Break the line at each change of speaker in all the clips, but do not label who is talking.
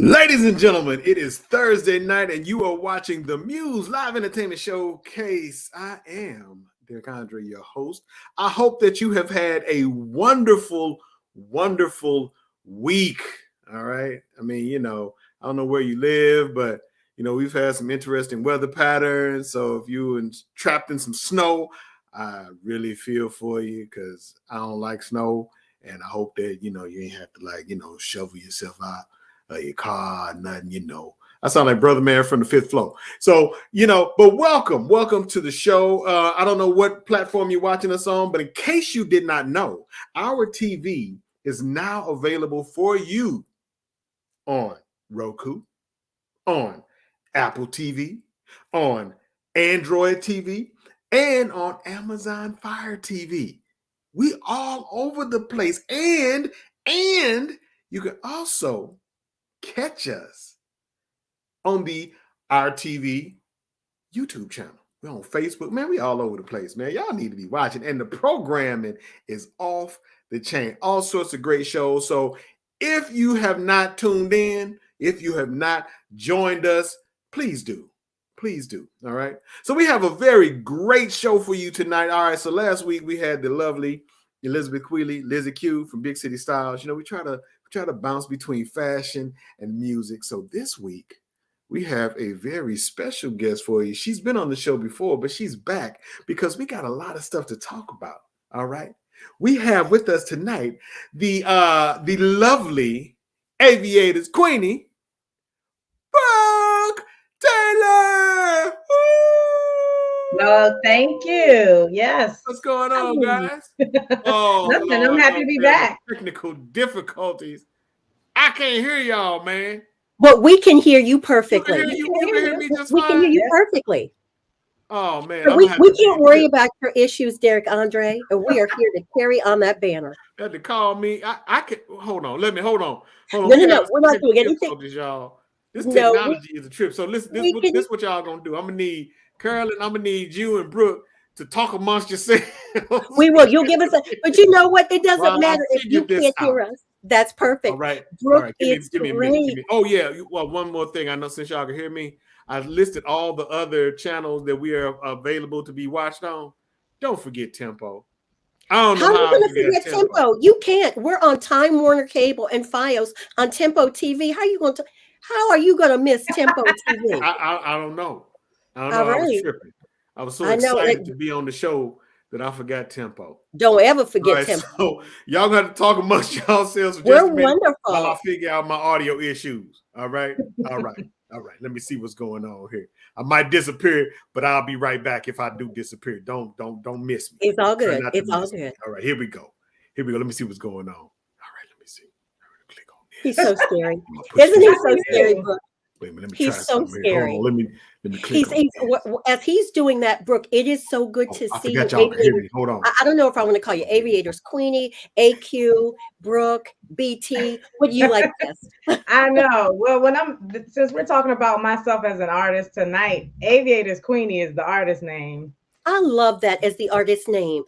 Ladies and gentlemen, it is Thursday night and you are watching the Muse Live Entertainment Showcase. I am Derek Andre, your host. I hope that you have had a wonderful, wonderful week. All right. I don't know where you live, but we've had some interesting weather patterns. So if you're trapped in some snow, I really feel for you because I don't like snow. And I hope that, you ain't have to shovel yourself out your car, nothing. I sound like Brother Man from the fifth floor. So, but welcome to the show. I don't know what platform you're watching us on, but in case you did not know, our TV is now available for you on Roku, on Apple TV, on Android TV, and on Amazon Fire TV. We all over the place. And you can also catch us on the RTV YouTube channel. We're on Facebook, man. We all over the place, man. Y'all need to be watching. And the programming is off the chain. All sorts of great shows. So if you have not tuned in, if you have not joined us, please do. Please do. All right. So we have a very great show for you tonight. All right. So last week we had the lovely Elizabeth Queeley, Lizzie Q from Big City Styles. We try to bounce between fashion and music. So this week, we have a very special guest for you. She's been on the show before, but she's back because we got a lot of stuff to talk about. All right. We have with us tonight the lovely Aviators Queenie, Brooke Taylor.
No, thank you. Yes.
What's going on, guys?
Nothing. I'm happy to be back.
Technical difficulties. I can't hear y'all, man.
But we can hear you perfectly.
You can hear me just
we
fine?
can hear you perfectly.
Oh, man.
So we can't worry about your issues, Derek Andre, and we are here to carry on that banner.
You had to call me. I can hold on. Hold on.
No. We're not doing anything.
Y'all. This technology is a trip. So listen, this is what y'all gonna do. I'm gonna need Carolyn, I'm gonna need you and Brooke to talk amongst yourselves.
We will. You'll give us but you know what? It doesn't matter if you can't hear us. That's perfect.
All right.
Brooke,
Give me a minute. Oh, yeah. Well, one more thing. I know since y'all can hear me, I've listed all the other channels that we are available to be watched on. Don't forget Tempo. I don't know
how are you going to forget Tempo? You can't. We're on Time Warner Cable and Fios on Tempo TV. How are you going to miss Tempo TV?
I don't know. I was tripping. I was so excited to be on the show that I forgot Tempo.
Don't ever forget Tempo.
So y'all got to talk amongst yourselves.
We're wonderful.
While I figure out my audio issues. All right. Let me see what's going on here. I might disappear, but I'll be right back if I do disappear. Don't miss me.
It's all good. It's all good.
All right, here we go. Let me see what's going on. All right, let me see.
Click on this. He's so scary. Isn't he so scary, Brooke?
Wait a minute, let me
he's
try
so scary.
Let me click
as he's doing that, Brooke, it is so good to see you.
Hold on.
I don't know if I want to call you Aviators Queenie, AQ, Brooke, BT. What do you like best?
I know. Well, since we're talking about myself as an artist tonight, Aviators Queenie is the artist name.
I love that as the artist name.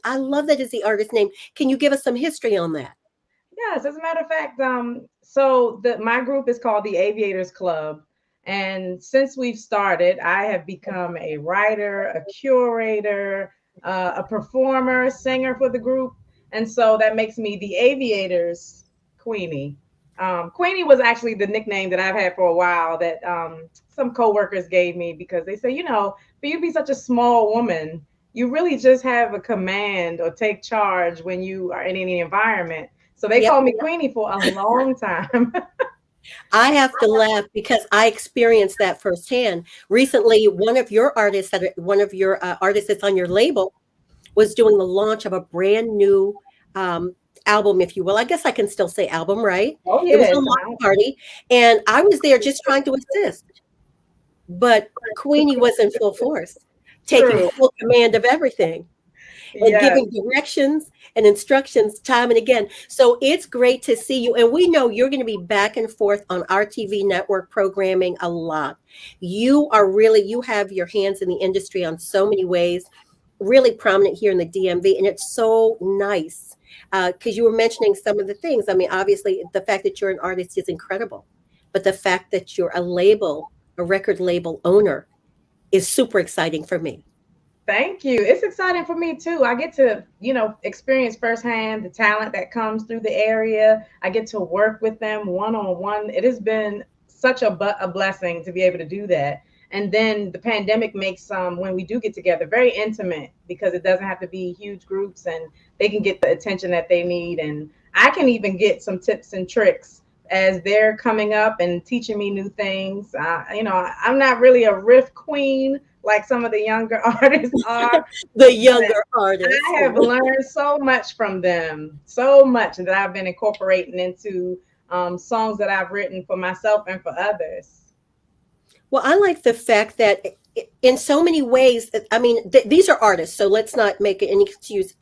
Can you give us some history on that?
Yes, as a matter of fact, so my group is called the Aviators Club. And since we've started, I have become a writer, a curator, a performer, singer for the group. And so that makes me the Aviators Queenie. Queenie was actually the nickname that I've had for a while that some coworkers gave me because they say, for you to be such a small woman, you really just have a command or take charge when you are in any environment. So they called me Queenie for a long time.
I have to laugh because I experienced that firsthand. Recently, one of your artists that's on your label was doing the launch of a brand new album, if you will. I guess I can still say album, right?
Oh, yeah.
It was a launch party, and I was there just trying to assist. But Queenie was in full force, taking full command of everything. And giving directions and instructions time and again. So it's great to see you. And we know you're going to be back and forth on our TV network programming a lot. You have your hands in the industry on so many ways, really prominent here in the DMV. And it's so nice because you were mentioning some of the things. I mean, obviously, the fact that you're an artist is incredible. but the fact that you're a record label owner is super exciting for me.
Thank you. It's exciting for me too. I get to, experience firsthand the talent that comes through the area. I get to work with them one-on-one. It has been such a blessing to be able to do that. And then the pandemic makes when we do get together, very intimate, because it doesn't have to be huge groups and they can get the attention that they need. And I can even get some tips and tricks as they're coming up and teaching me new things. I'm not really a riff queen like some of the younger artists are.
The younger artists.
I have learned so much from them, so much that I've been incorporating into songs that I've written for myself and for others.
Well, I like the fact that in so many ways, I mean, these are artists, so let's not make any excuse,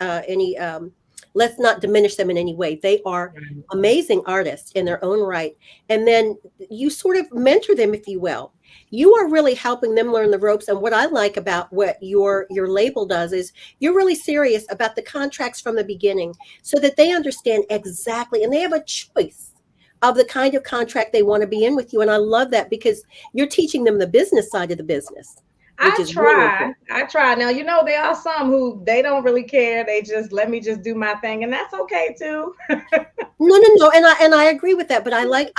let's not diminish them in any way. They are amazing artists in their own right. And then you sort of mentor them, if you will. You are really helping them learn the ropes. And what I like about what your label does is you're really serious about the contracts from the beginning so that they understand exactly, and they have a choice of the kind of contract they want to be in with you. And I love that because you're teaching them the business side of the business.
I try. Now, there are some who they don't really care. They just let me just do my thing, and that's okay too.
No. And I agree with that. But I like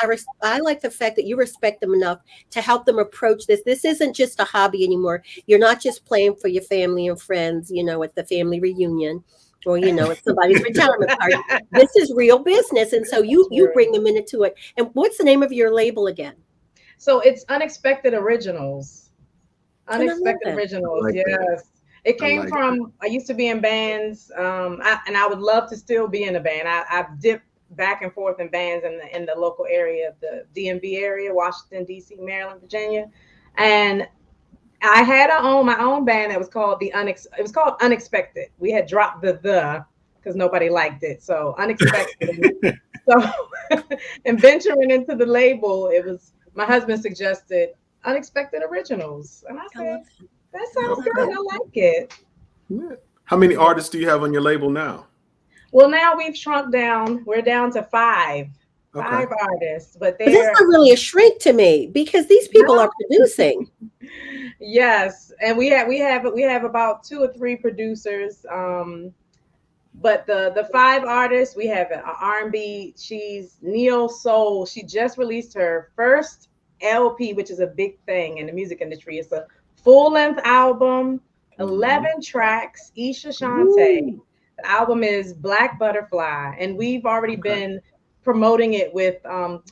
the fact that you respect them enough to help them approach this. This isn't just a hobby anymore. You're not just playing for your family and friends, at the family reunion, or at somebody's retirement party. This is real business, and so you bring them into it. And what's the name of your label again?
So it's Unexpected Originals. Unexpected Originals,
like
yes.
That.
It came from, I used to be in bands, and I would love to still be in a band. I've dipped back and forth in bands in the local area of the DMV area, Washington, D.C., Maryland, Virginia. And I had my own band that was called it was called Unexpected. We had dropped the because nobody liked it. So Unexpected. And venturing into the label, it was my husband suggested Unexpected Originals. And I said, that sounds good. I like it.
Yeah. How many artists do you have on your label now?
Well, now we've shrunk down. We're down to five artists, but
that's not really a shrink to me because these people are producing.
Yes, and we have about 2 or 3 producers. But the 5 artists, we have an R&B. She's neo soul. She just released her first LP, which is a big thing in the music industry. It's a full-length album, 11 tracks. Isha Shante. The album is Black Butterfly, and we've already been promoting it with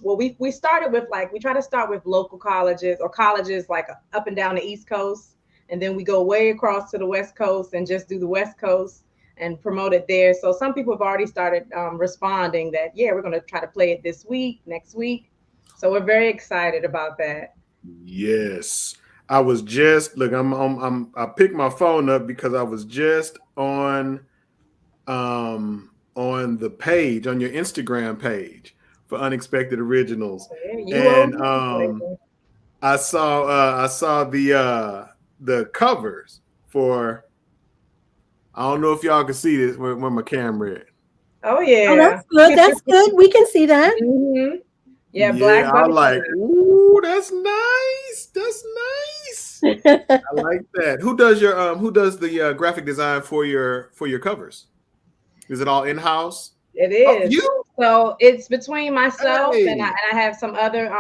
we started with we try to start with local colleges or colleges like up and down the East Coast, and then we go way across to the West Coast and just do the West Coast and promote it there. So some people have already started responding that we're going to try to play it this week, next week. So we're very excited about that.
Yes. I was just I picked my phone up because I was just on the page, on your Instagram page for Unexpected Originals. And I saw the covers for, I don't know if y'all can see this where my camera is.
Oh yeah.
Oh, that's good. That's good. We can see that.
Mm-hmm. Yeah, Black
Butterfly. I'm like, ooh, that's nice. That's nice. I like that. Who does the graphic design for your covers? Is it all in-house?
It is.
Oh, you?
So it's between myself and I have some other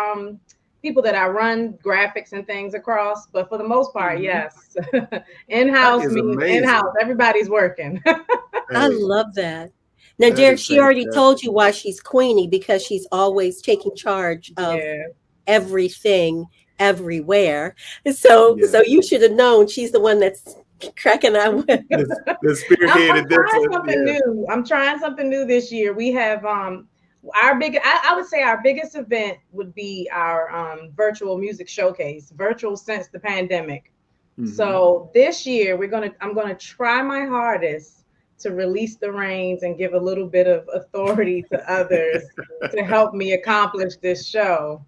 people that I run graphics and things across. But for the most part, yes. In-house means in-house. Everybody's working.
I love that. Now, Derek, she already told you why she's Queenie, because she's always taking charge of everything, everywhere. So you should have known she's the one that's cracking that whip.
The spearheaded.
I'm trying something new this year. We have I would say our biggest event would be our virtual music showcase, virtual since the pandemic. Mm-hmm. So this year I'm gonna try my hardest to release the reins and give a little bit of authority to others to help me accomplish this show.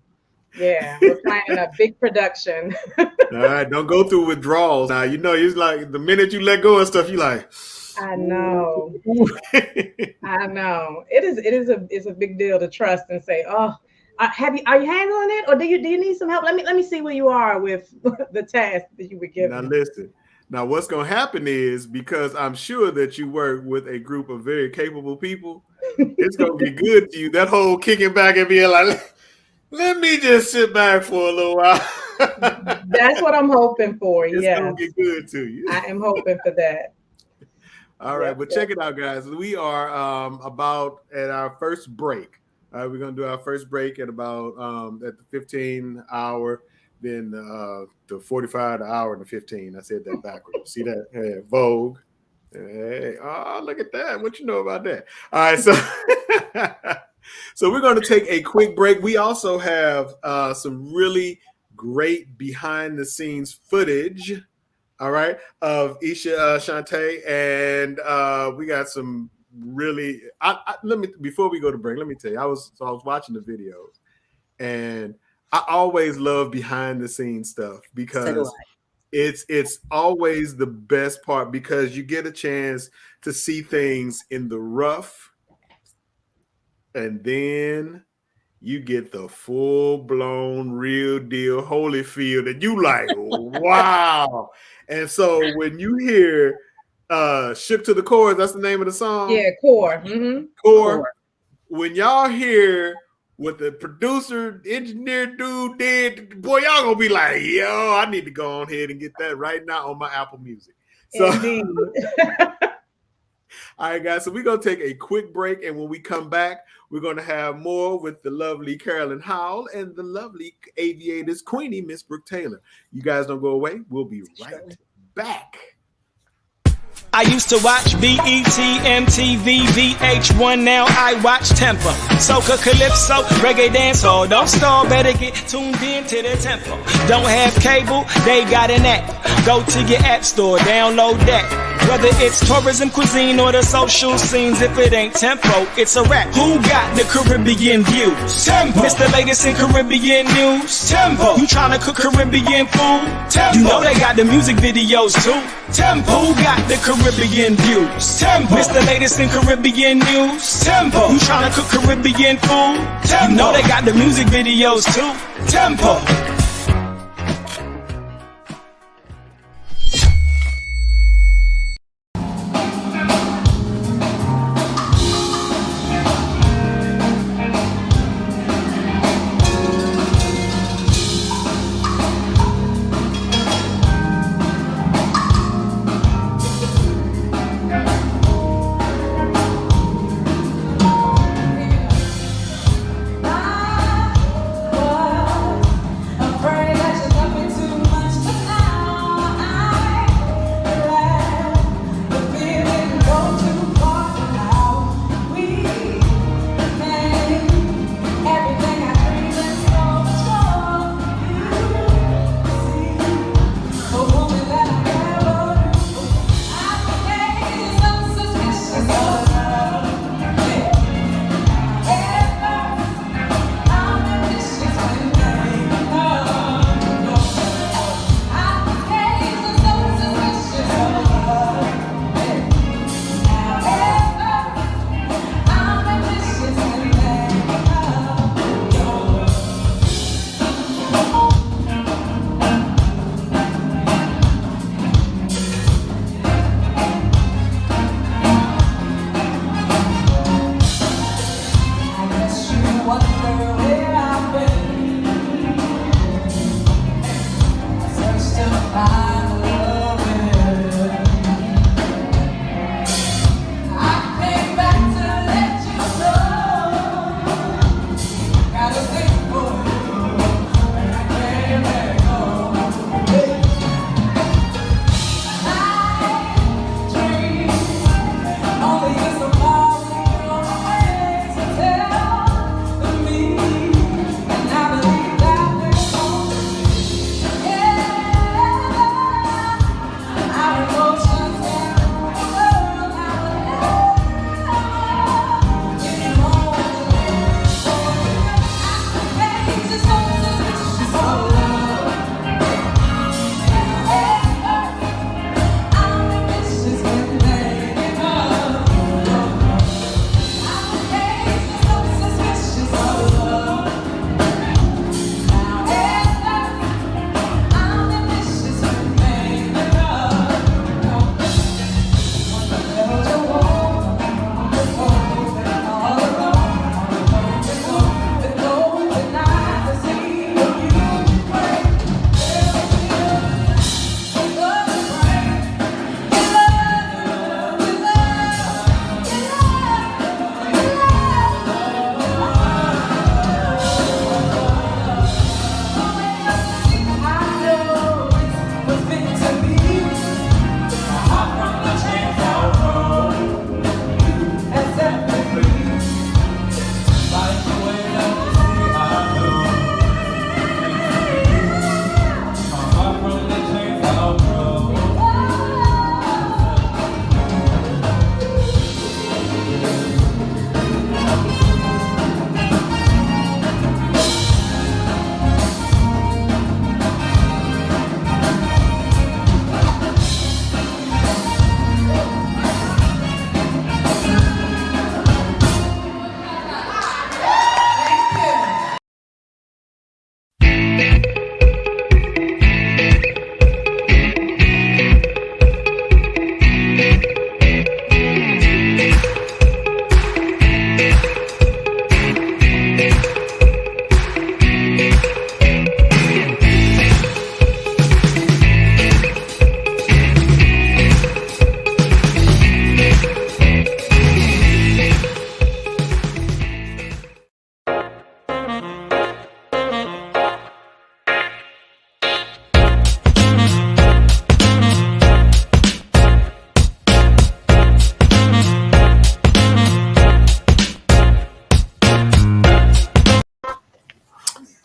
Yeah, we're planning a big production.
All right, don't go through withdrawals. Now, it's like the minute you let go of stuff, you like.
I know. I know. It is a big deal to trust and say, oh, Are you handling it, or do you need some help? Let me see where you are with the task that you were given.
Now listen. Now what's gonna happen is, because I'm sure that you work with a group of very capable people, it's gonna be good to you. That whole kicking back and being like, let me just sit back for a little while.
That's what I'm hoping for.
It's gonna get good to you.
I am hoping for that.
All right, but check it out, guys. We are about at our first break. All right, we're gonna do our first break at about at the 15 hour, then the 45, the hour, and the 15. I said that backwards. See that? Hey, Vogue. Hey, oh, look at that. What you know about that? All right, so so we're gonna take a quick break. We also have some really great behind the scenes footage. All right, of Isha Shantae, and we got some really. Let me, before we go to break, let me tell you, I was watching the videos, and I always love behind the scenes stuff because it's always the best part, because you get a chance to see things in the rough, and then you get the full-blown real deal Holyfield, and you like, wow. And so when you hear Ship to the Core, that's the name of the song.
Yeah, Core. Mm-hmm.
Core. When y'all hear what the producer, engineer dude did, boy, y'all gonna be like, yo, I need to go on ahead and get that right now on my Apple Music. So,
indeed.
all right, guys, so we're going to take a quick break, and when we come back, we're going to have more with the lovely Carolyn Howell and the lovely Aviators Queenie, Miss Brooke Taylor. You guys don't go away. We'll be right back.
I used to watch BET, MTV, VH1, now I watch Tempo. Soca, Calypso, Reggae Dancehall. Don't stall, better get tuned in to the tempo. Don't have cable, they got an app. Go to your app store, download that. Whether it's tourism, cuisine, or the social scenes, if it ain't Tempo, it's a rap. Who got the Caribbean views? Tempo. It's the latest in Caribbean news. Tempo. You tryna cook Caribbean food? Tempo. You know they got the music videos too. Tempo. Who got the Caribbean views? Tempo. It's the latest in Caribbean news. Tempo. You tryna cook Caribbean food? Tempo. You know they got the music videos too. Tempo.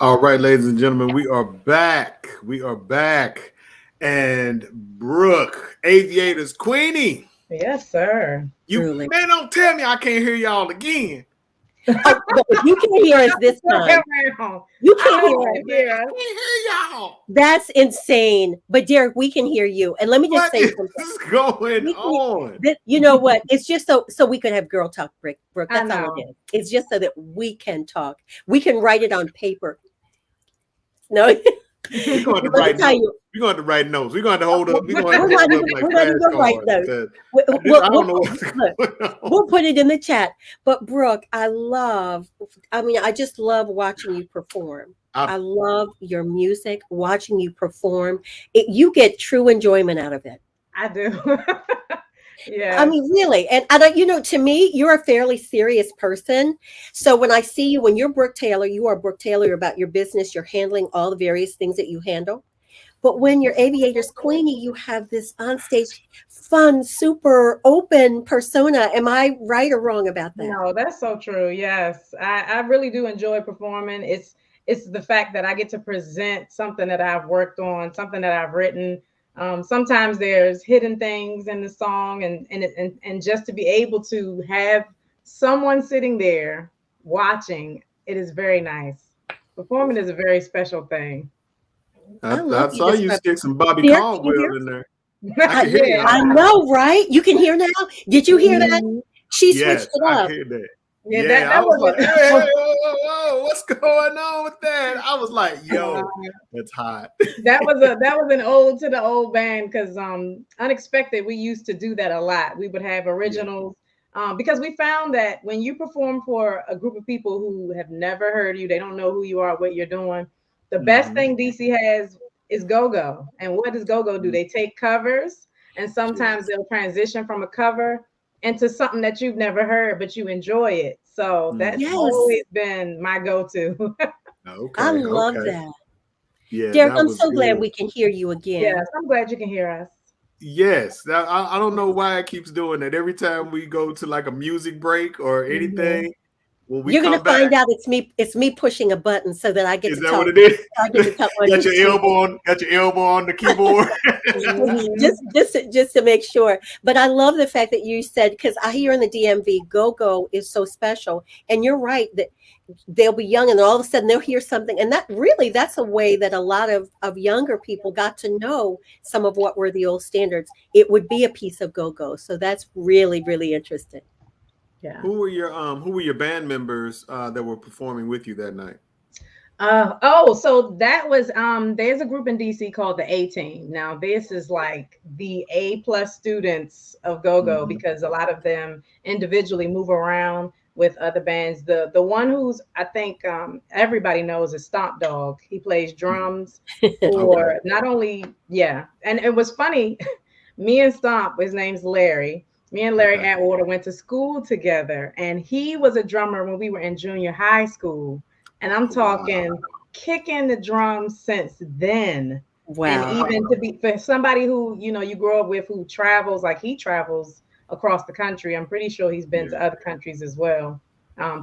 All right, ladies and gentlemen, we are back. We are back. And Brooke, Aviators Queenie.
Yes, sir.
Truly.
Man, don't tell me I can't hear y'all again.
Oh, but you can hear us this time. You can't hear us.
I can't hear y'all.
That's insane. But Derek, we can hear you. And let me just
What
say
is
something.
going on?
You know what? It's just so we could have girl talk, Brooke. That's
I
all
know.
it is. It's just so that we can talk. We can write it on paper. No,
We're going to
let me
write
tell
notes.
you.
We're going to write notes. We're going to hold up. We're going to
We're
hold
not
up
even-
like
we're not even gonna write
flashcards,
notes.
because
We'll,
I don't know what's
look,
going on.
we'll put it in the chat. But Brooke, I just love watching you perform. I love your music, watching you perform. You get true enjoyment out of it.
I do. Yeah.
I mean, really. And to me, you're a fairly serious person. So when I see you, when you're Brooke Taylor, you are Brooke Taylor about your business. You're handling all the various things that you handle. But when you're Aviators Queenie, you have this onstage, fun, super open persona. Am I right or wrong about that?
No, that's so true. Yes. I really do enjoy performing. It's the fact that I get to present something that I've worked on, something that I've written. Sometimes there's hidden things in the song, and just to be able to have someone sitting there watching, it is very nice. Performing is a very special thing.
I saw you stick some Bobby
Derek,
Caldwell in there.
I
can hear you.
I know, right? You can hear now. Did you hear that? She
Yes,
switched it
I
up.
hear that.
Yeah,
Yeah,
that
I was
was
like, hey, whoa, what's going on with that? I was like, yo, that's hot.
that was an ode to the old band, because Unexpected, we used to do that a lot. We would have originals, because we found that when you perform for a group of people who have never heard you, they don't know who you are, what you're doing, the best thing DC has is go-go. And what does go-go do? They take covers, and sometimes they'll transition from a cover into something that you've never heard, but you enjoy it. So that's always been my go-to.
Okay,
I love that.
Yeah,
Derek,
that
I'm
was
so glad
good.
we can hear you again.
Yes, I'm glad you can hear us.
Yes, I don't know why it keeps doing that. Every time we go to like a music break or anything, when we
You're
come
gonna
back,
find out it's me pushing a button so that I get
is
to
that
talk.
what it is?
I get to talk on
Got your
YouTube.
elbow on the keyboard.
just to make sure. But I love the fact that you said, because I hear in the DMV, go-go is so special. And you're right that they'll be young and all of a sudden they'll hear something. And that's a way that a lot of younger people got to know some of what were the old standards. It would be a piece of go-go. So that's really, really interesting.
Yeah.
Who were your band members that were performing with you that night?
So that was there's a group in DC called the A Team. Now this is like the A+ students of go-go, because a lot of them individually move around with other bands. The one who's I think everybody knows is Stomp Dog. He plays drums for not only and it was funny. Me and Stomp, his name's Larry. Me and Larry Atwater went to school together, and he was a drummer when we were in junior high school. And I'm talking kicking the drums since then.
Wow.
And even to be for somebody who, you grow up with, who travels, like he travels across the country. I'm pretty sure he's been to other countries as well,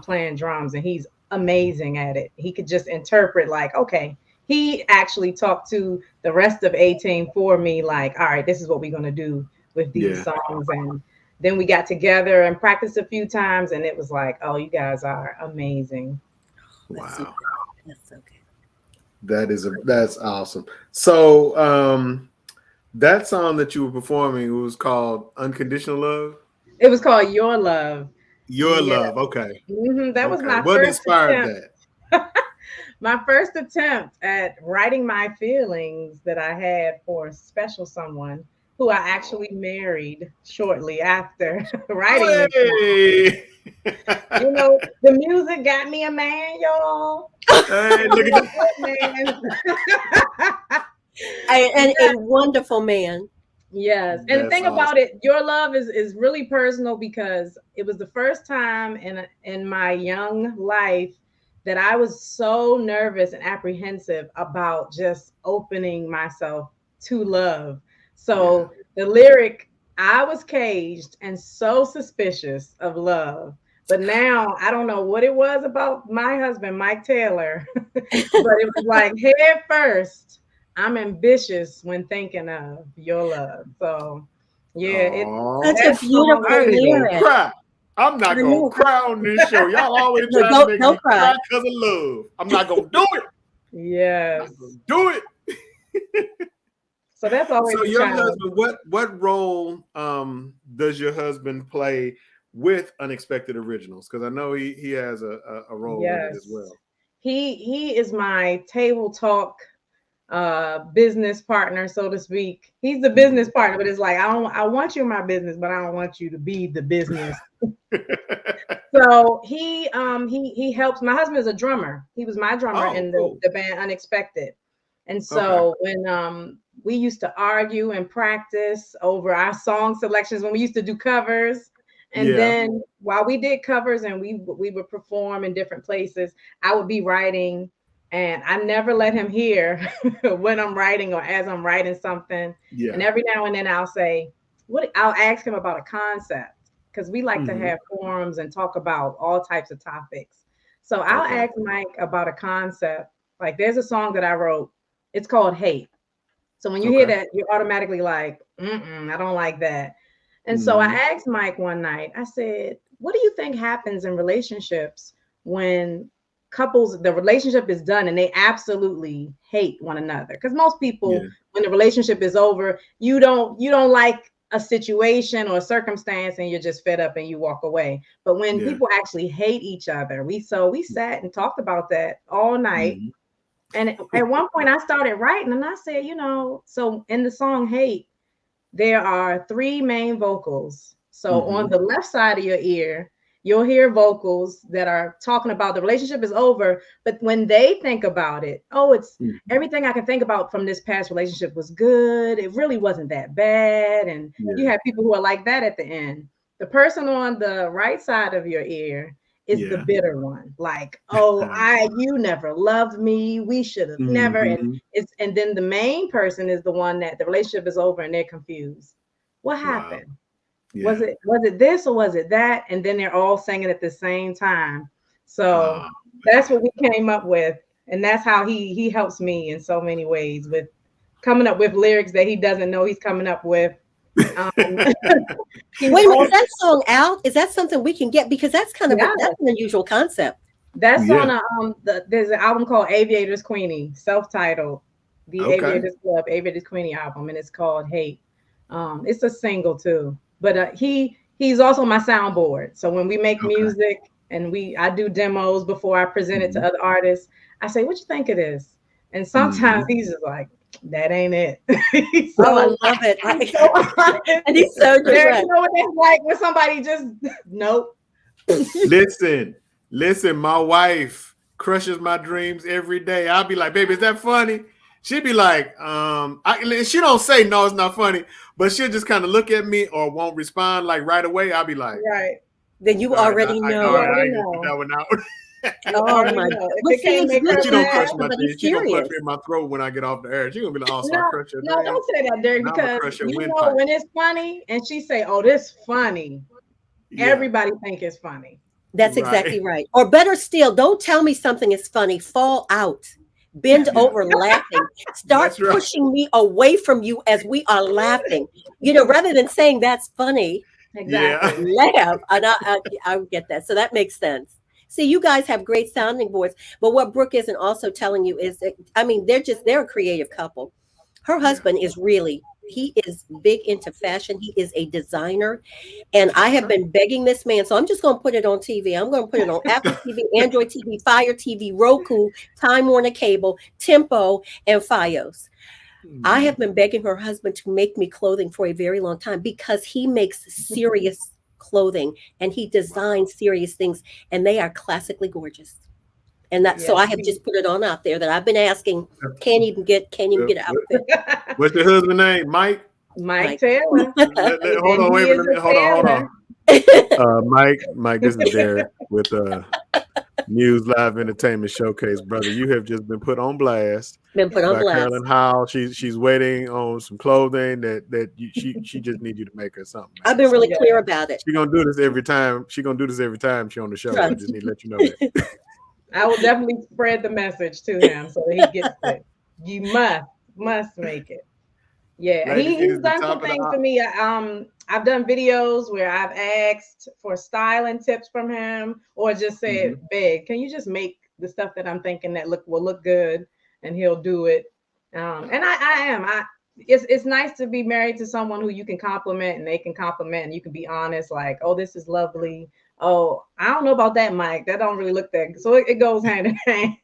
playing drums, and he's amazing at it. He could just interpret like, okay, he actually talked to the rest of A Team for me, like, all right, this is what we're going to do with these songs. And then we got together and practiced a few times, and it was like, oh, you guys are amazing.
Wow.
That's so good.
That's awesome. So that song that you were performing was called Unconditional Love?
It was called Your Love.
Your Love, okay.
That was my
what
first
inspired
attempt.
that?
My first attempt at writing my feelings that I had for a special someone who I actually married shortly after writing this song. The music got me a man, y'all.
Hey, look at
that.
And a wonderful man.
Yes. And the thing about it, Your Love is really personal, because it was the first time in my young life that I was so nervous and apprehensive about just opening myself to love. So the lyric, I was caged and so suspicious of love, But now I don't know what it was about my husband, Mike Taylor, but it was like head first. I'm ambitious when thinking of your love. So yeah,
such a beautiful lyric.
Cry. I'm not gonna cry on this show. Y'all always try to make me cry because of love. I'm not gonna do it.
Yes.
Do it.
So that's always
so your husband. What role does your husband play with Unexpected Originals? Because I know he has a role in it as well.
He is my table talk business partner, so to speak. He's the business partner, but it's like I want you in my business, but I don't want you to be the business. So he helps. My husband is a drummer. He was my drummer in the band Unexpected. And so when we used to argue and practice over our song selections when we used to do covers. And then while we did covers and we would perform in different places, I would be writing, and I never let him hear when I'm writing or as I'm writing something. Yeah. And every now and then I'll say, I'll ask him about a concept, because we like to have forums and talk about all types of topics. So I'll ask Mike about a concept. Like there's a song that I wrote. It's called Hate. So when you hear that, you're automatically like, I don't like that. And so I asked Mike one night, I said, what do you think happens in relationships when the relationship is done and they absolutely hate one another? Because most people, when the relationship is over, you don't like a situation or a circumstance and you're just fed up and you walk away. But when people actually hate each other, we sat and talked about that all night. And at one point I started writing and I said, so in the song Hate, there are 3 main vocals. So on the left side of your ear, you'll hear vocals that are talking about the relationship is over. But when they think about it, it's everything I can think about from this past relationship was good. It really wasn't that bad. And you have people who are like that at the end. The person on the right side of your ear is the bitter one. Like, you never loved me. We should have never. And then the main person is the one that the relationship is over and they're confused. What happened? Yeah. Was it this or was it that? And then they're all singing at the same time. So that's what we came up with. And that's how he helps me in so many ways with coming up with lyrics that he doesn't know he's coming up with.
Wait a minute, is that song out? Is that something we can get? Because that's kind of that's an unusual concept.
That's on there's an album called Aviators Queenie, self-titled, the Aviators Club Aviators Queenie album, and it's called Hate. It's a single too, but he's also my soundboard. So when we make music and I do demos before I present it to other artists, I say, "What you think it is?" And sometimes he's just like, that ain't it.
I love it. And he's so direct.
You know what it's like when somebody just nope.
Listen, my wife crushes my dreams every day. I'll be like, baby, is that funny? She'd be like, she don't say no, it's not funny, but she'll just kind of look at me or won't respond like right away. I'll be like,
right.
Then you already know.
I ain't gonna put that one out.
Oh my God.
But you don't crush my dreams. She don't punch me in my throat when I get off the air. She's gonna be like, "Oh, so I crush your dreams."
No, don't say that, Derek, because when it's funny and she say, "Oh, this funny," everybody think it's funny.
That's exactly right. Or better still, don't tell me something is funny. Fall out. Bend over laughing. Start pushing me away from you as we are laughing. Rather than saying that's funny.
Exactly.
Laugh. And I get that. So that makes sense. See, you guys have great sounding boards, but what Brooke isn't also telling you is that, they're a creative couple. Her husband he is big into fashion. He is a designer. And I have been begging this man. So I'm just going to put it on TV. I'm going to put it on Apple TV, Android TV, Fire TV, Roku, Time Warner Cable, Tempo, and Fios. I have been begging her husband to make me clothing for a very long time because he makes serious clothing and he designs serious things, and they are classically gorgeous. And so I have just put it on out there that I've been asking, can't even get an outfit.
What's your husband's name? Mike
Taylor.
Hold on, wait a minute. Hold on. Mike, this is Derek with Muse Live Entertainment Showcase. Brother, you have just been put on blast.
Been put on
by
blast.
Carolyn Howell. She's waiting on some clothing she just needs you to make her something.
I've been really
Yeah.
clear about it.
She's gonna do this every time. She's on the show. I just need to let you know that.
I will definitely spread the message to him so that he gets it. You must make it. Yeah,
Ladies, it
he's
is the
done
top
some
of the
things
hour.
for me. I've done videos where I've asked for styling tips from him, or just said, "Beg, can you just make the stuff that I'm thinking that will look good?" And he'll do it. And it's nice to be married to someone who you can compliment and they can compliment, and you can be honest, like, "Oh, this is lovely. Oh, I don't know about that, Mike. That don't really look that good." So it goes hand in hand.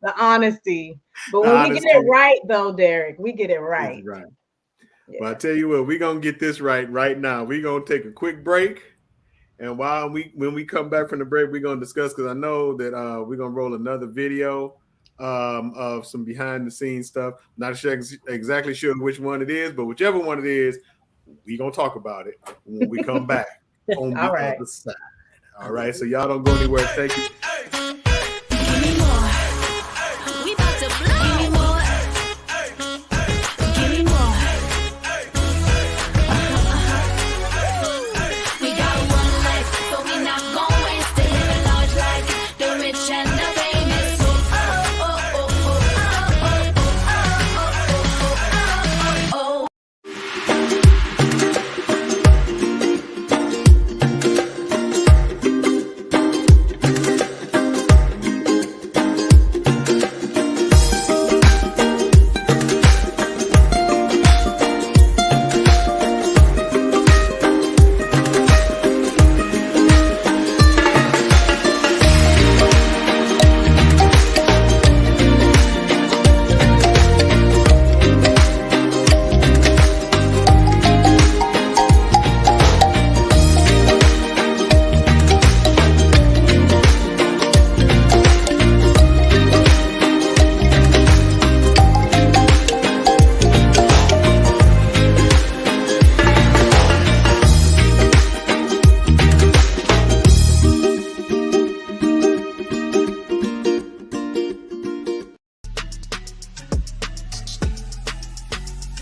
The honesty. But when we get it right, though, Derek, we get it right.
Right.
Yeah.
Well, I tell you what, we're gonna get this right now. We're gonna take a quick break. And when we come back from the break, we're gonna discuss, because I know that we're gonna roll another video of some behind the scenes stuff. Not exactly sure which one it is, but whichever one it is, we're gonna talk about it when we come back on the other side. All right, so y'all don't go anywhere. Thank you.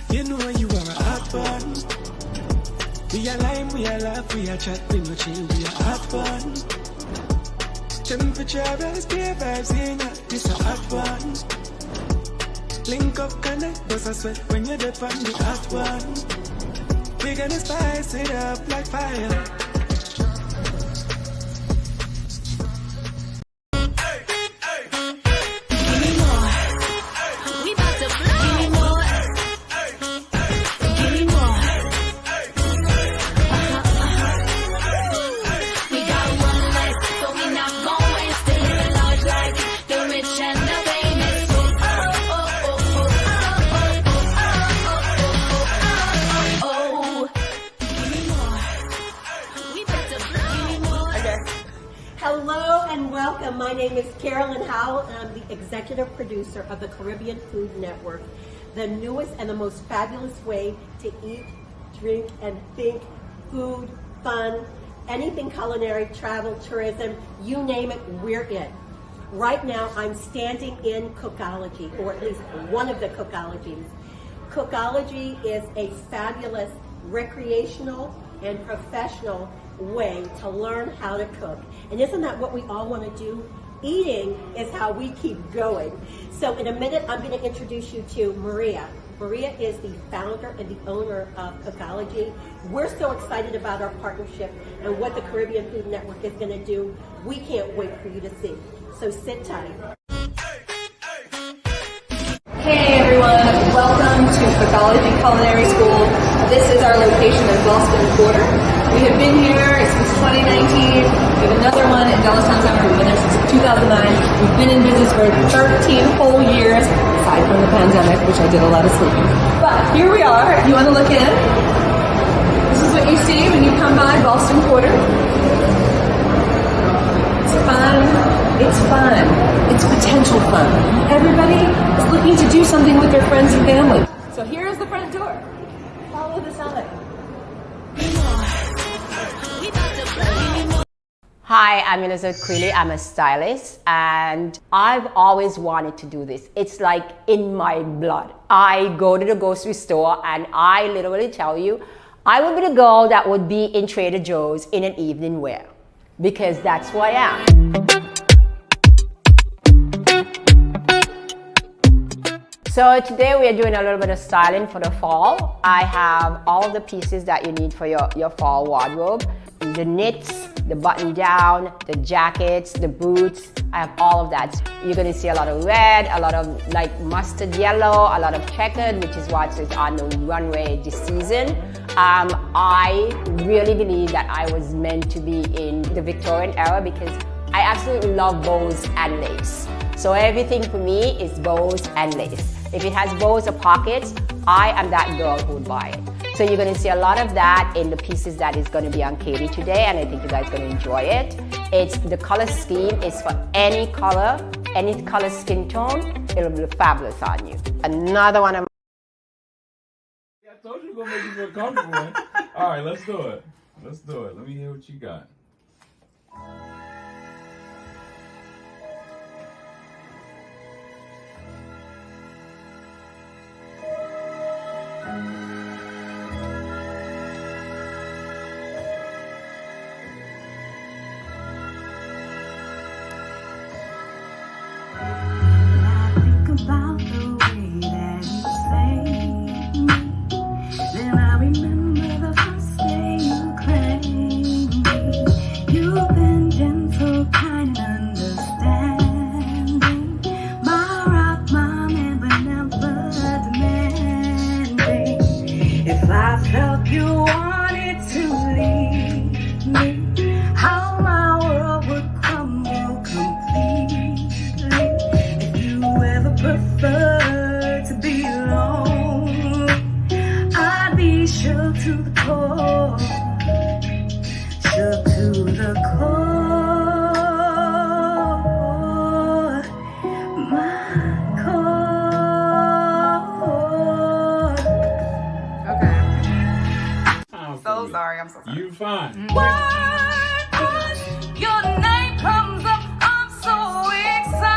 You know you are a hot one. We are lime, we are laugh, we are chat, we no chill, we are hot one. Temperature rise, clear vibes in ya, this a hot one. Link up, connect, bust a sweat when you're dead on the hot one. We gonna spice it up like fire.
Hello and welcome. My name is Carolyn Howell, and I'm the executive producer of the Caribbean Food Network, the newest and the most fabulous way to eat, drink, and think food, fun, anything culinary, travel, tourism, you name it, we're in. Right now, I'm standing in Cookology, or at least one of the Cookologies. Cookology is a fabulous recreational and professional way to learn how to cook. And isn't that what we all want to do? Eating is how we keep going. So in a minute, I'm going to introduce you to Maria. Maria is the founder and the owner of Cookology. We're so excited about our partnership and what the Caribbean Food Network is going to do. We can't wait for you to see. So sit tight.
Hey everyone, welcome to Cookology Culinary School. This is our location in Boston Quarter. We have been here since 2019. We have another one in Dallas-Town Center. We've been there since 2009. We've been in business for 13 whole years, aside from the pandemic, which I did a lot of sleeping. But here we are. If you want to look in, this is what you see when you come by Boston Quarter. It's fun. It's fun. It's potential fun. Everybody is looking to do something with their friends and family. So here's the front door. Follow the sign.
Hi, I'm Elizabeth Quealy. I'm a stylist, and I've always wanted to do this. It's like in my blood. I go to the grocery store, and I literally tell you, I would be the girl that would be in Trader Joe's in an evening wear, because that's who I am. So today we are doing a little bit of styling for the fall. I have all of the pieces that you need for your fall wardrobe. The knits, the button down, the jackets, the boots. I have all of that. You're gonna see a lot of red, a lot of like mustard yellow, a lot of checkered, which is what is on the runway this season. I really believe that I was meant to be in the Victorian era because I absolutely love bows and lace. So everything for me is bows and lace. If it has bows or pockets, I am that girl who would buy it. So you're gonna see a lot of that in the pieces that is gonna be on Katie today, and I think you guys are gonna enjoy it. The color scheme is for any color skin tone. It'll be fabulous on you. Another one of
I told you we're gonna make you feel comfortable. All right, let's do it. Let's do it. Let me hear what you got.
About the way that you saved me. Then I remember the first day you claimed me. You've been gentle, kind, and understanding. My rock, my man, but never demanding. If I felt you wanted to leave me, how my world would crumble completely. Prefer to be alone, I'd be shook to the core, shook to the core, my core.
Okay. So sorry, I'm so sorry.
You fine.
Your name comes up, I'm so excited.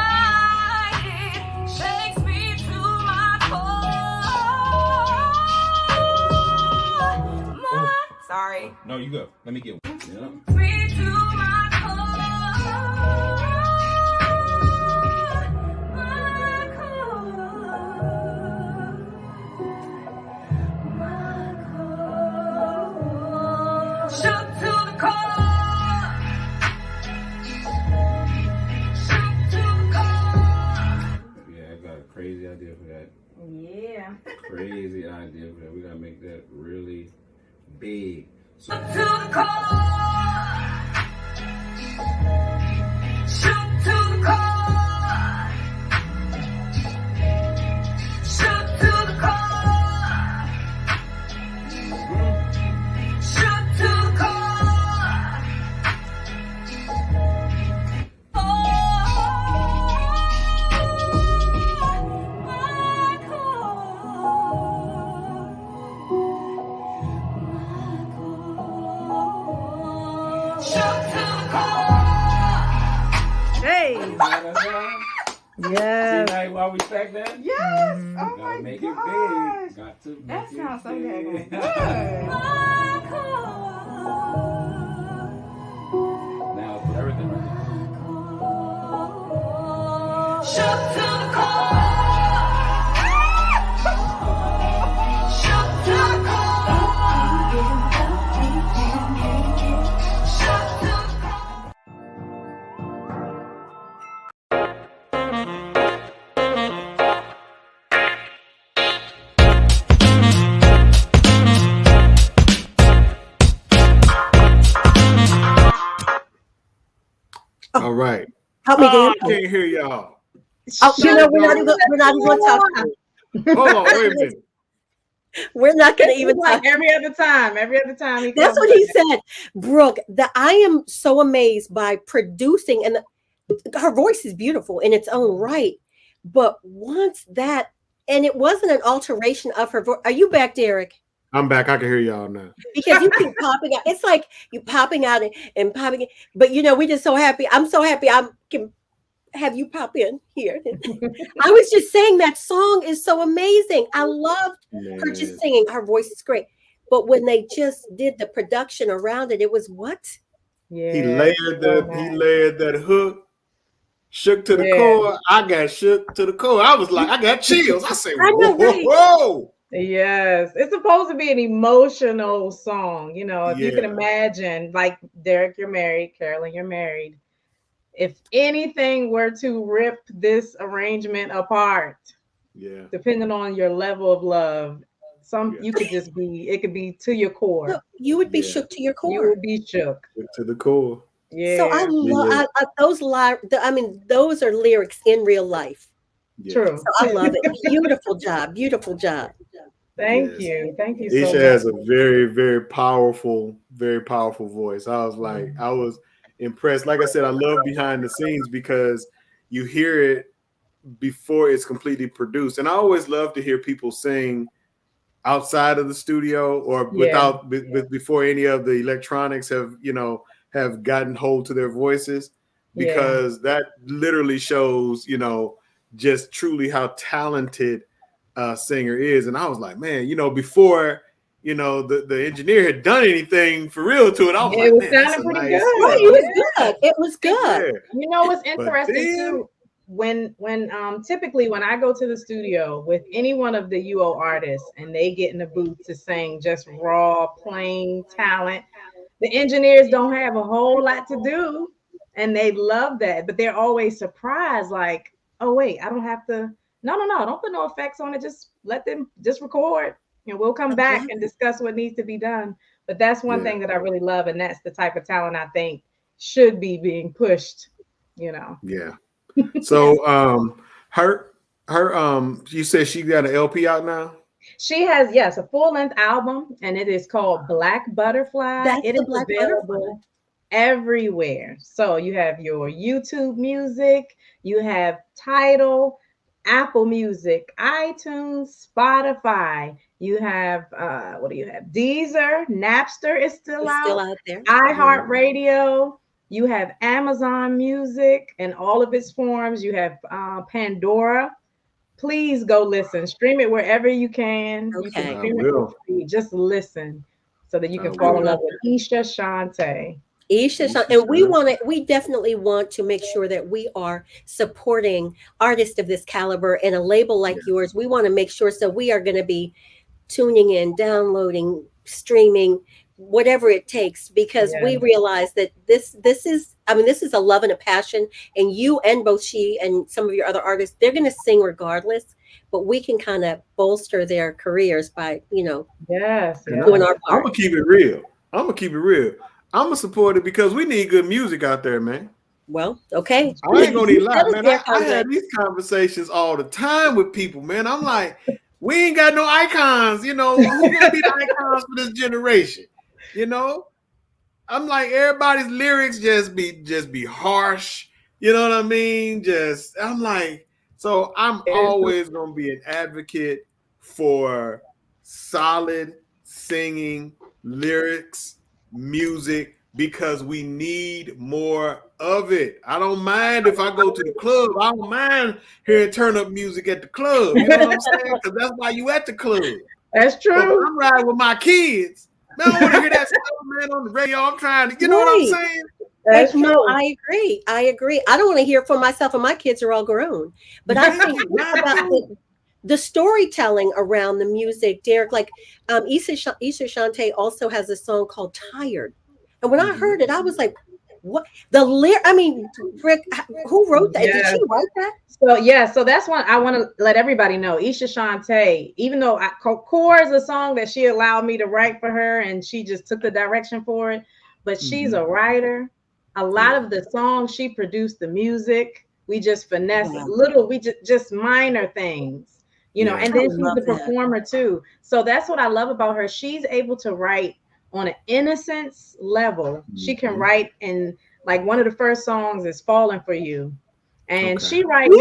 Sorry.
No, you go. Let me get one. Yeah.
Me to my core, my core, my core. Shook to the core, shook to the core.
Yeah, I got a crazy idea for that.
Yeah.
Crazy idea for that. We gotta make that really big. So
Shook to the core, shook to the core, shook to the core, shook to the core. My core, shook to the core.
Hey. Yes.
See, like, while we stack that?
Yes. Oh
Gotta
my
make
gosh.
it big. Got to make
That sounds so
it
good.
big.
My core.
Now put everything right there.
Shook to the core. Shook to the core. Shook to the core.
All right.
Help me,
I
Dan.
can't hear y'all.
Oh, we're not even going to talk.
Hold on, wait a minute.
We're not going to even
It's
talk.
like every other time he
That's
comes
what he
back.
said. Brooke, I am so amazed by producing, and her voice is beautiful in its own right. But once that, and it wasn't an alteration of her voice. Are you back, Derek?
I'm back. I can hear y'all now.
Because you keep popping out. It's like you popping out and popping in. But you know, we're just so happy. I'm so happy I can have you pop in here. I was just saying that song is so amazing. I loved her just singing. Her voice is great. But when they just did the production around it, it was what?
Yeah.
He layered that hook, shook to the core. I got shook to the core. I was like, I got chills. I said, whoa, whoa.
Yes, it's supposed to be an emotional song. You know, if you can imagine, like Derek, you're married, Carolyn, you're married. If anything were to rip this arrangement apart, depending on your level of love, you could just be, it could be to your core.
No, you would be shook to your core.
You would be shook
to the core.
Yeah.
So I love those I mean, those are lyrics in real life.
True.
So I love it. Beautiful job. Beautiful job.
Thank you. Thank you so
Isha
much.
has a very, very powerful voice. I was like, I was impressed. Like I said, I love behind the scenes because you hear it before it's completely produced. And I always love to hear people sing outside of the studio or before any of the electronics have gotten hold to their voices, because that literally shows, just truly how talented a singer is. And I was like, man, before the engineer had done anything for real to it, I was like,
it was
man,
sounding pretty
nice
good.
Right, it was good. It was good.
Yeah.
You know what's interesting too? When typically when I go to the studio with any one of the UO artists and they get in the booth to sing just raw, plain talent, the engineers don't have a whole lot to do, and they love that. But they're always surprised, like, oh wait, I don't have to. No, don't put no effects on it. Just let them just record, and we'll come back and discuss what needs to be done. But that's one thing that I really love, and that's the type of talent I think should be being pushed.
Yeah. So her you said she got an LP out now?
She has, a full-length album, and it is called Black Butterfly. It is available everywhere. So you have your YouTube Music, you have Tidal, Apple Music, iTunes, Spotify. You have what do you have? Deezer, Napster is still out
there.
iHeartRadio. You have Amazon Music and all of its forms. You have Pandora. Please go listen. Stream it wherever you can.
Okay.
You can stream it for free. Just listen so that you can fall in love with Isha Shante.
And we definitely want to make sure that we are supporting artists of this caliber, and a label like yours. We want to make sure, so we are going to be tuning in, downloading, streaming, whatever it takes, because we realize that this is a love and a passion, and you and both she and some of your other artists, they're going to sing regardless, but we can kind of bolster their careers by doing our part.
I'm gonna keep it real. I'm gonna support it because we need good music out there, man.
Well, okay.
I ain't gonna lie, man. I had these conversations all the time with people, man. I'm like, we ain't got no icons, who gonna be the icons for this generation? I'm like, everybody's lyrics just be harsh. You know what I mean? I'm like, so I'm always gonna be an advocate for solid singing, lyrics, music, because we need more of it. I don't mind if I go to the club. I don't mind hearing turn up music at the club. You know what I'm saying? Because that's why you at the club.
That's true.
So I'm riding with my kids. Man, I don't want to hear that stuff, man, on the radio. I'm trying to, you know what I'm saying?
That's true.
No, I agree. I don't want to hear it for myself, and my kids are all grown. But I think about the storytelling around the music, Derek. Like Isha Shante also has a song called "Tired," and when I heard it, I was like, "What?" Rick, who wrote that? Did she write that?
So that's one I want to let everybody know. Isha Shante, even though Core is a song that she allowed me to write for her, and she just took the direction for it, but she's a writer. A lot of the songs she produced the music. We just finesse we just minor things, and then she's the performer too. So that's what I love about her. She's able to write on an innocence level. She can write, and like one of the first songs is "Falling for You," and she writes.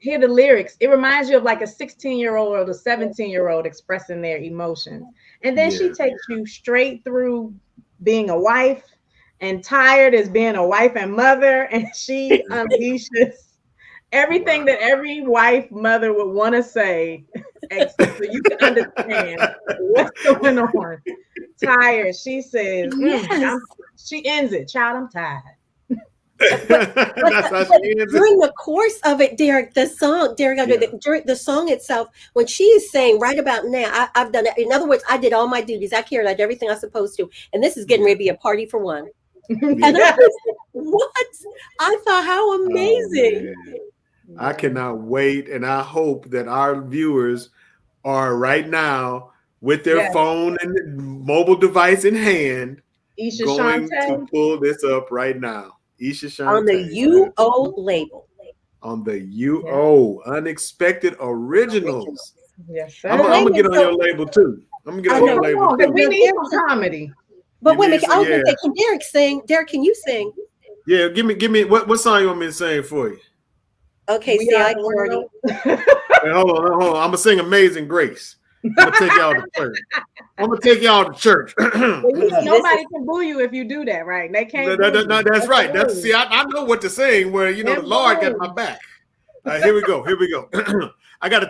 hear the lyrics, it reminds you of like a 16-year-old or the 17-year-old expressing their emotions. And then she takes you straight through being a wife and tired as being a wife and mother. And she unleashes everything that every wife mother would want to say, so you can understand what's going on. Tired. She says, she ends it, child, I'm tired.
That's how she ends
During the course of it, Derek, the song itself, when she is saying right about now, I've done it. In other words, I did all my duties. I carried out everything I was supposed to. And this is getting ready to be a party for one. And I was, what? I thought, how amazing.
I cannot wait. And I hope that our viewers are right now with their phone and mobile device in hand,
Isha
going
Shantae.
to pull this up right now. Isha Shantae.
On the UO label.
On the UO, Unexpected Originals.
Yes, sir.
I'm gonna get on your label too. I'm gonna get on your label too.
We need some comedy.
But wait a minute, I was gonna say, can Derek sing? Derek, can you sing?
Yeah, give me what song you want me to sing for you?
Okay, see, I already.
Hey, hold on. I'm gonna sing Amazing Grace. I'm gonna take y'all to church.
Nobody can boo you if you do that, right? They can't.
That's right. I know what to sing. Where the Lord got my back. Here we go. I got to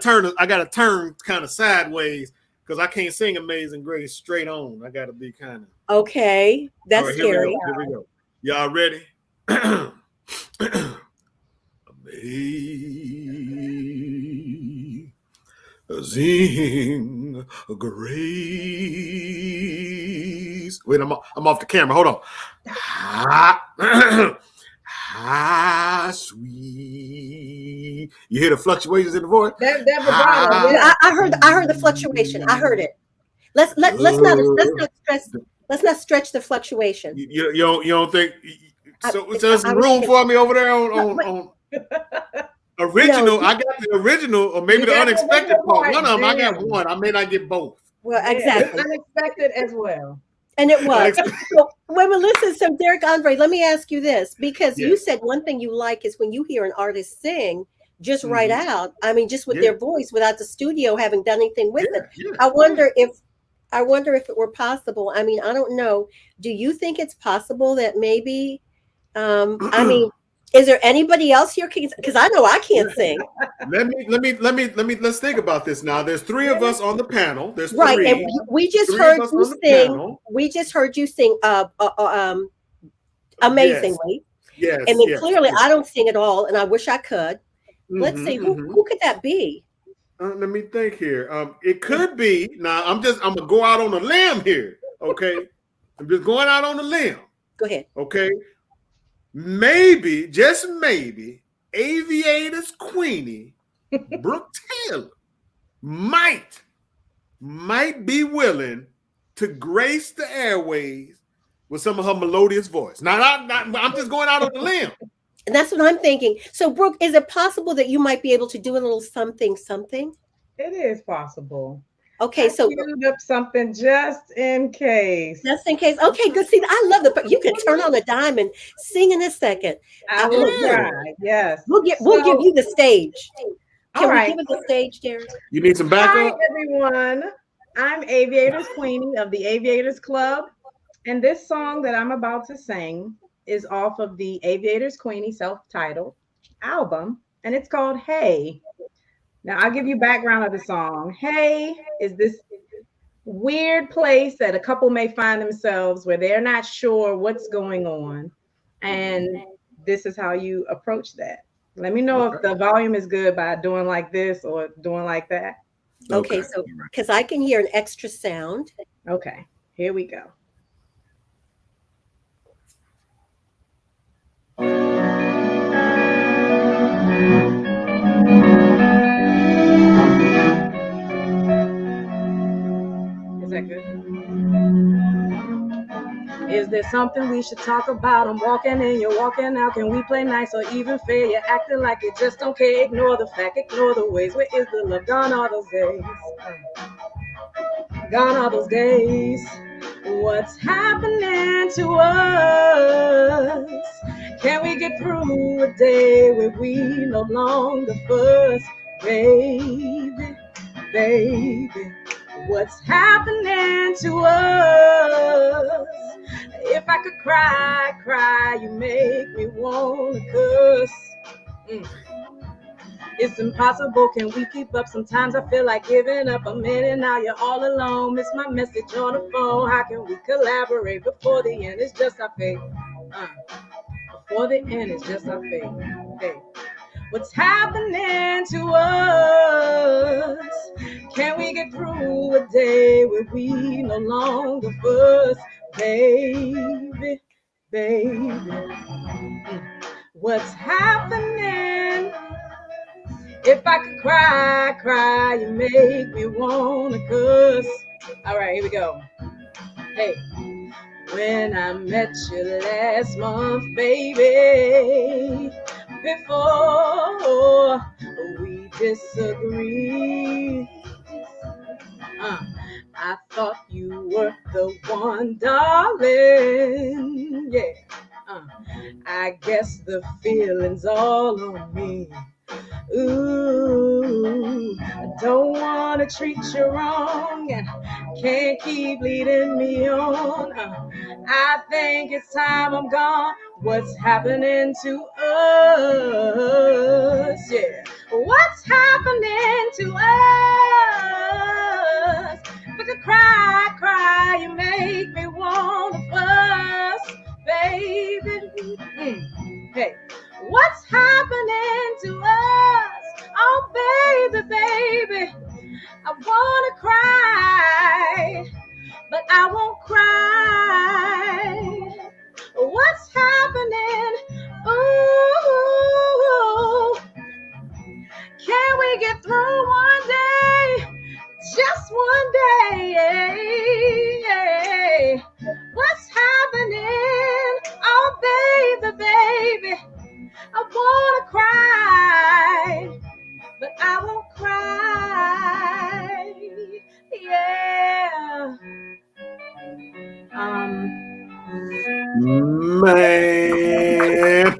turn kind of sideways because I can't sing Amazing Grace straight on. I got to be kind of.
Okay, that's
right,
scary.
Here we go. Y'all ready? Amazing Grace. Wait, I'm off the camera. Hold on. Sweet. You hear the fluctuations in the voice?
I heard the fluctuation. I heard it. Let's not stretch the fluctuation.
You don't think so? There's some room for me over there on original. No, I got the original, or maybe the unexpected part. One of them, I got one. I may not get both.
Well, exactly.
Unexpected as well.
And it was. So, listen, so Derek Andre, let me ask you this, because you said one thing you like is when you hear an artist sing just right out. I mean, just with their voice, without the studio having done anything with it. Yeah. I wonder if it were possible. I mean, I don't know. Do you think it's possible that maybe? I mean. Is there anybody else here? Because I know I can't sing.
Let's think about this now. There's three of us on the panel. There's
right,
three.
And we just heard you sing. Panel. We just heard you sing amazingly.
Yes.
And then clearly I don't sing at all, and I wish I could. Let's see, who could that be?
Let me think here. It could be. Now I'm gonna go out on a limb here. Okay, I'm just going out on a limb.
Go ahead.
Okay. Maybe, just maybe, Aviators Queenie, Brooke Taylor might be willing to grace the airways with some of her melodious voice. Now, I'm just going out on the limb.
And that's what I'm thinking. So, Brooke, is it possible that you might be able to do a little something?
It is possible.
Okay, so
queued up something just in case.
Just in case. Okay, good. See, I love it. But you can turn on a dime and sing in a second.
I will try. Yes,
we'll give you the stage. Can we give it the stage, Derek?
You need some backup.
Hi, everyone. I'm Aviators Queenie of the Aviators Club, and this song that I'm about to sing is off of the Aviators Queenie self-titled album, and it's called Hey. Now, I'll give you background of the song. Hey is this weird place that a couple may find themselves where they're not sure what's going on. And this is how you approach that. Let me know if the volume is good by doing like this or doing like that.
Okay, so because I can hear an extra sound.
Okay, here we go. That good? Is there something we should talk about? I'm walking in, you're walking out. Can we play nice or even fair? You're acting like you just don't care. Ignore the fact, ignore the ways. Where is the love? Gone are those days. Gone are those days. What's happening to us? Can we get through a day where we no longer fuss, baby, baby? What's happening to us? If I could cry, cry, you make me wanna cuss. It's impossible, can we keep up? Sometimes I feel like giving up. A minute now, you're all alone. Miss my message on the phone. How can we collaborate before the end? It's just our fate. Before the end, it's just our fate. Hey. What's happening to us? Can we get through a day where we no longer fuss, baby, baby? What's happening? If I could cry, cry, you make me wanna cuss. All right, here we go. Hey. When I met you last month, baby, before we disagreed, I thought you were the one, darling. Yeah, I guess the feeling's all on me. Ooh, I don't want to treat you wrong and can't keep leading me on. I think it's time I'm gone. What's happening to us? Yeah, what's happening to us? If I could cry, cry, you make me want to fuss, baby. Hey. What's happening to us? Oh, baby, baby, I wanna cry, but I won't cry. What's happening? Ooh, can we get through one day? Just one day. What's happening? Oh, baby, baby, I wanna cry, but I won't cry. Yeah.
Man,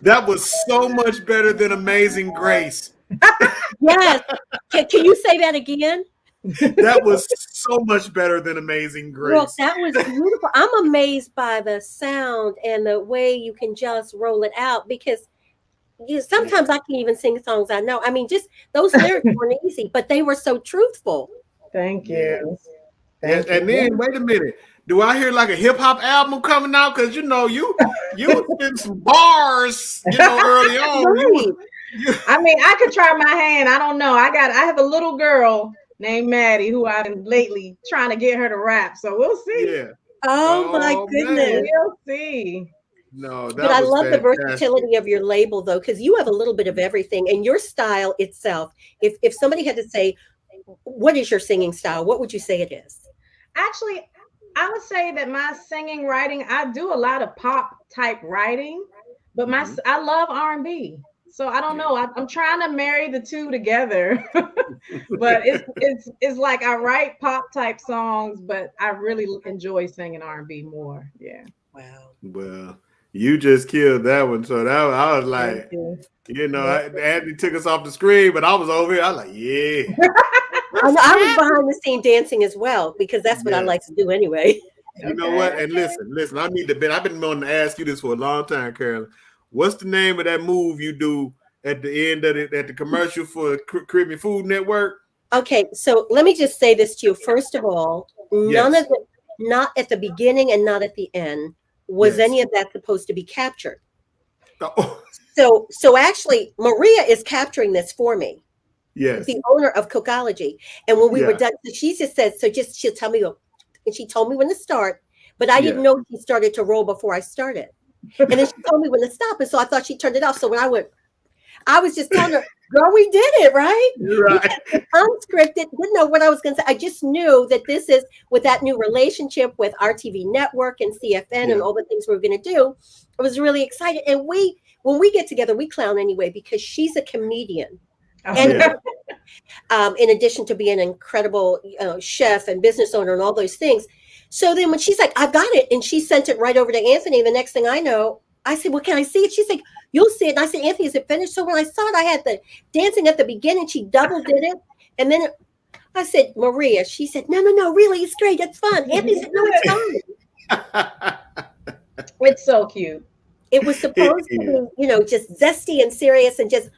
that was so much better than Amazing Grace.
Yes. Can you say that again?
That was so much better than Amazing Grace.
Well, that was beautiful. I'm amazed by the sound and the way you can just roll it out, because sometimes I can't even sing songs I know. I mean, just those lyrics weren't easy, but they were so truthful.
Thank you.
And then, wait a minute. Do I hear like a hip hop album coming out? Because you spit some bars, early on.
Right.
I mean, I could try my hand. I don't know. I have a little girl named Maddie who I've been lately trying to get her to rap. So we'll see.
Yeah.
Oh my goodness.
We'll see.
No,
but I love the versatility of your label, though, because you have a little bit of everything, and your style itself. If somebody had to say, what is your singing style? What would you say it is?
Actually, I would say that my singing, writing, I do a lot of pop type writing, but I love R&B. So I don't know. I'm trying to marry the two together, but it's like I write pop type songs, but I really enjoy singing R&B more. Yeah.
Wow.
Well, you just killed that one. So I was like, Anthony took us off the screen, but I was over here. I was like, yeah.
I was behind the scene dancing as well, because that's what I like to do anyway.
You know what? And listen, I've been wanting to ask you this for a long time, Carolyn. What's the name of that move you do at the end of it, at the commercial for Caribbean Food Network?
Okay, so let me just say this to you. First of all, not at the beginning and not at the end was any of that supposed to be captured.
Oh.
So actually, Maria is capturing this for me.
Yes.
The owner of Cookology. And when we were done, she just said, she'll tell me, and she told me when to start, but I didn't know he started to roll before I started. And then she told me when to stop. And so I thought she turned it off. So when I was just telling her, girl, we did it, right?
Right.
Unscripted, didn't know what I was going to say. I just knew that this is with that new relationship with RTV Network and CFN and all the things we were going to do. I was really excited. And when we get together, we clown anyway, because she's a comedian. And in addition to being an incredible chef and business owner and all those things. So then when she's like, I've got it. And she sent it right over to Anthony. The next thing I know, I said, well, can I see it? She's like, you'll see it. And I said, Anthony, is it finished? So when I saw it, I had the dancing at the beginning. She double did it. And then I said, Maria, she said, no, really, it's great. It's fun. Anthony said, no, it's fun.
It's so cute.
It was supposed to be, you know, just zesty and serious and just,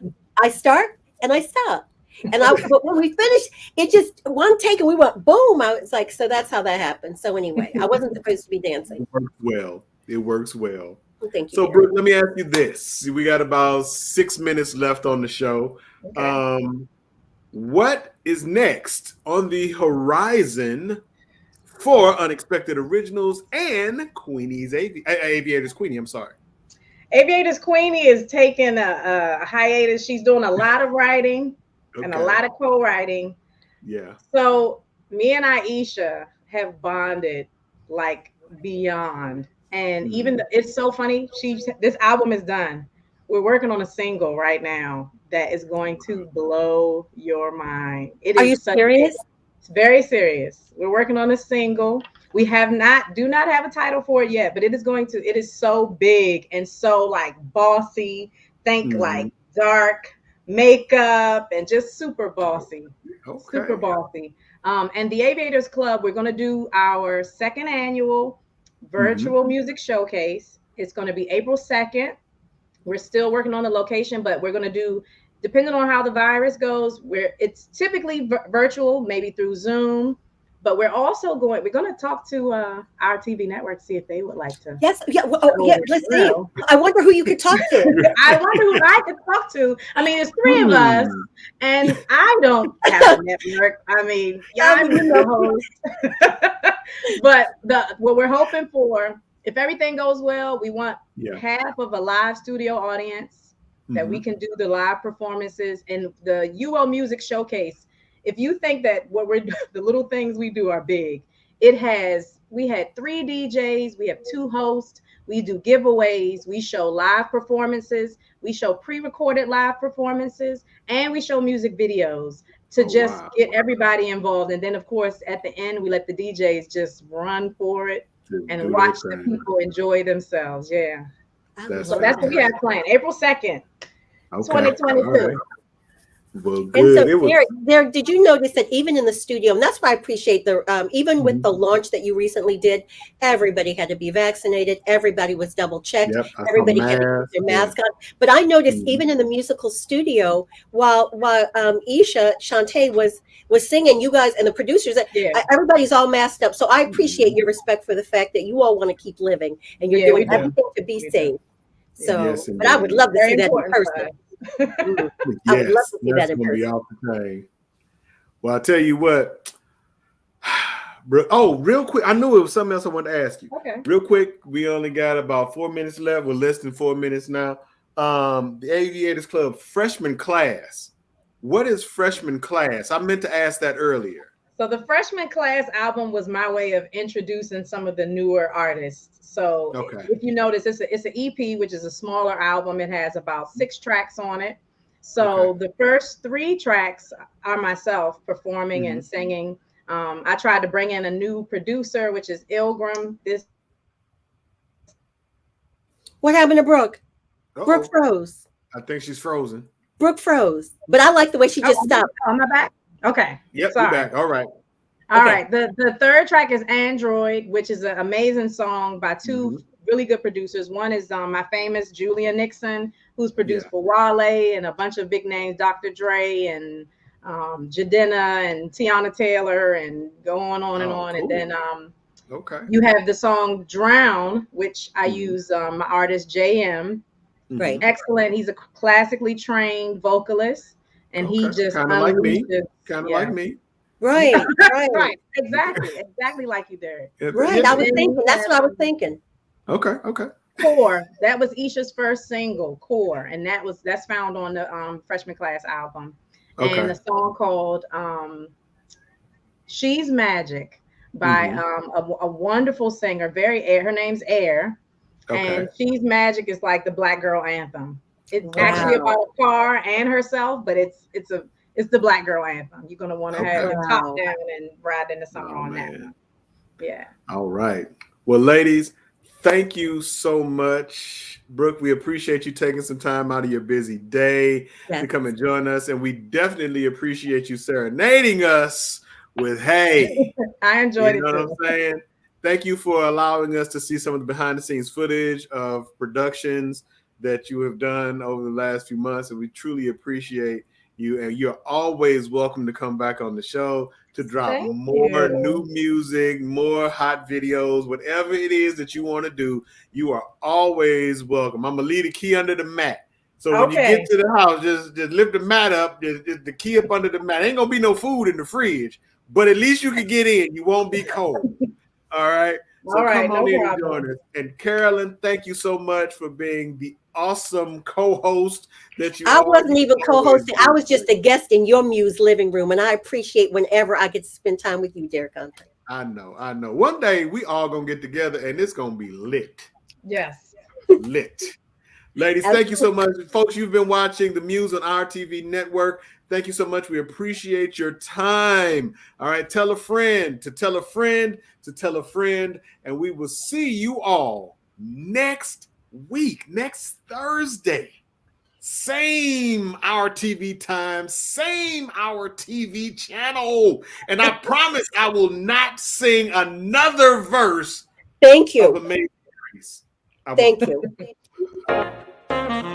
I start and I stop. But when we finished, it just one take and we went boom. I was like, so that's how that happened. So anyway, I wasn't supposed to be dancing.
It works well. It works well.
Well, thank you.
So,
Derek.
Brooke, let me ask you this. We got about 6 minutes left on the show.
Okay.
What is next on the horizon for Unexpected Originals and Queenie's Aviators Queenie? I'm sorry.
Aviators Queenie is taking a hiatus. She's doing a lot of writing and a lot of co-writing.
Yeah.
So me and Aisha have bonded like beyond. And even it's so funny. This album is done. We're working on a single right now that is going to blow your mind.
Are you serious?
It's very serious. We're working on a single. We do not have a title for it yet, but it is so big and so like bossy. Think like dark makeup and just super bossy. Okay. Super bossy. And the Aviators Club, we're going to do our second annual virtual music showcase. It's going to be April 2nd. We're still working on the location, but we're going to do, depending on how the virus goes, it's typically virtual, maybe through Zoom. But we're going to talk to our TV network, see if they would like to.
Yes. Yeah. Well, yeah. Let's see. I wonder who you could talk to.
I wonder who I could talk to. I mean, it's 3 of us, and I don't have a network. I mean, y'all know the host. But what we're hoping for, if everything goes well, we want half of a live studio audience that we can do the live performances and the UO Music Showcase. If you think that the little things we do are big, we had 3 DJs, we have 2 hosts, we do giveaways, we show live performances, we show pre-recorded live performances, and we show music videos to get everybody involved. And then of course, at the end, we let the DJs just run for it and watch the people enjoy themselves. Yeah. So that's what we have planned. April 2nd, 2022.
Well,
and so, Derek, did you notice that even in the studio, and that's why I appreciate even with the launch that you recently did, everybody had to be vaccinated. Everybody was double checked. Yep, everybody had to put their mask on. But I noticed even in the musical studio, while Isha Shantae was singing, you guys and the producers, everybody's all masked up. So I appreciate your respect for the fact that you all want to keep living and you're doing everything to be safe. So, but I would love to see that in person. I would love to see that in person.
Well, I'll tell you what. Oh, real quick. I knew it was something else I wanted to ask you.
Okay.
Real quick. We only got about 4 minutes left. We're less than 4 minutes now. The Aviators Club freshman class. What is freshman class? I meant to ask that earlier.
So the freshman class album was my way of introducing some of the newer artists. So if you notice, it's an EP, which is a smaller album. It has about 6 tracks on it. So the first 3 tracks are myself performing and singing. I tried to bring in a new producer, which is Ilgram.
What happened to Brooke? Brooke froze.
I think she's frozen.
Brooke froze, but I like the way she just stopped.
On my back. Okay.
Yep, you're back. All right.
All right. The third track is Android, which is an amazing song by 2 really good producers. One is my famous Julia Nixon, who's produced for Wale and a bunch of big names, Dr. Dre and Jadena and Tiana Taylor, and go on and on. Cool. And then you have the song Drown, which I use my artist JM.
Right.
Excellent. He's a classically trained vocalist. And he just
kind of like me. Kind of like me.
Right.
Right. Exactly like you, Derek.
Right. I was thinking. That's what I was thinking.
Okay.
Core. That was Isha's first single, Core, and that's found on the freshman class album. And the song called "She's Magic" by a wonderful singer. Her name's Air, and "She's Magic" is like the Black girl anthem. It's actually about a car and herself, but it's the Black girl anthem. You're gonna want to have your top down and ride in the summer on that. Yeah.
All right. Well, ladies, Thank you so much, Brooke. We appreciate you taking some time out of your busy day to come and join us. And we definitely appreciate you serenading us with Hey.
I enjoyed
You know
it
what
too.
I'm saying? Thank you for allowing us to see some of the behind the scenes footage of productions that you have done over the last few months. And we truly appreciate you. And you're always welcome to come back on the show to drop
Thank
more
you.
new music, more hot videos, whatever it is that you want to do. You are always welcome. I'm going to leave the key under the mat. So when you
Okay.
get to the house, just lift the mat up, just the key up under the mat. Ain't going to be no food in the fridge, but at least you can get in. You won't be cold. All right. So
All right,
come on
no
in and
problem.
join us. And Carolyn, thank you so much for being the awesome co-host that you
I wasn't even
always
co-hosting. I
do.
was just a guest in your Muse living room, and I appreciate whenever I get to spend time with you, Derek Andre.
I know. One day we all gonna get together and it's gonna be lit.
Yes.
Lit. Ladies, thank you so much. Folks, you've been watching the Muse on our TV network. Thank you so much. We appreciate your time. All right. Tell a friend to tell a friend to tell a friend. And we will see you all next week, next Thursday. Same Our TV time, same Our TV channel. And I promise I will not sing another verse.
Thank you.
Of Amazing Grace. I
Thank
won't.
you.